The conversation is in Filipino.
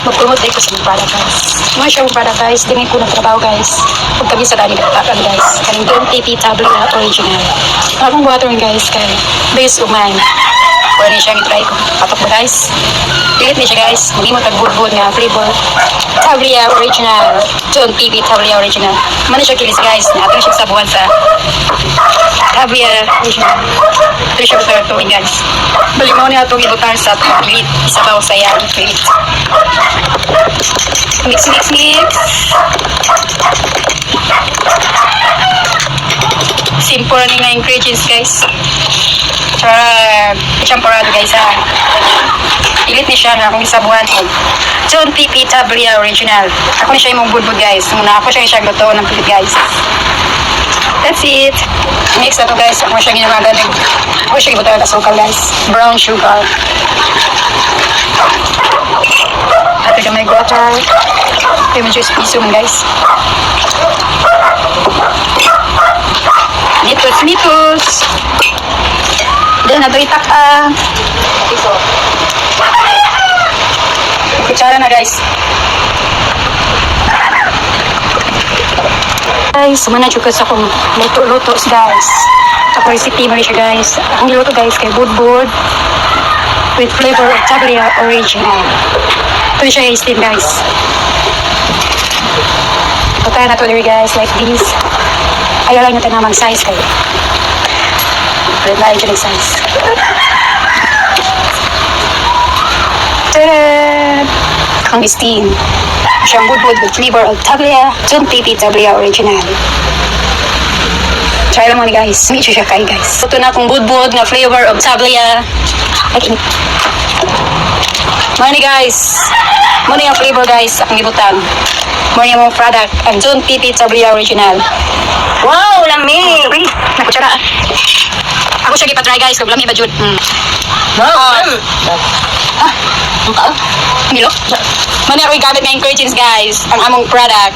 magpromote dito sa mga product guys. Mga siya mga product guys, dingay ko ng trabaho guys. Huwag kami sa dami nagtatakan guys. Kaning Don't TP Tabula Original. Akong water guys kay base umay. Pwede siya i-try ko. Patok ba guys? Pilit niya siya guys. Hindi mo tag-good nga flavor. Tablia Original. Don't TP Tablia Original. Mana siya kilis guys. Natin siya sa buwan sa Tablia Original. Ito siya sa tuwing guys. Balik mo niya itong ibutan sa pilit. Isabaw sa yan. Pilit. Mix, mix, mix. Simple ni nga ingredients guys. Champurado guys ha. Ilit ni siya na akong isabuhan ko. John TP Tablia Original. Ako na siya yung budbud guys. Muna ako siya yung luto ng pilit guys. That's it. Mix na to guys. Ako siya ginamagan. Ako siya ibutan ng asukal guys. Brown sugar. At ito may water. Ito yung juice piso man guys. Mitos. Then, nato itak kutsara na guys. Guys, sumana juga sa akong luto-luto guys. Ako recipe mo siya guys. Ang luto guys kay budbud with flavor of Tablia Original. Ito siya i-steam guys. Pagkaya na to there guys like this. Ayaw lang natin naman size kayo. Red line siya size. Tadaan! Ang steam. Siyang budbud with flavor of Tablia. Don't TP Tablia Original. Try lang mo ni guys. Meet siya kain guys. Ito na akong budbud na flavor of Tablia. Ay, Money guys. Money ang flavor guys. Akong ibutan. Money ang product. Ang Don't TP Tablia Original. Wow, lami. Nakutsara. Ako siya gipa-try guys. Kung lami ba jud. Wow. Milo? Money ako gamit ng ingredients guys. Ang among product.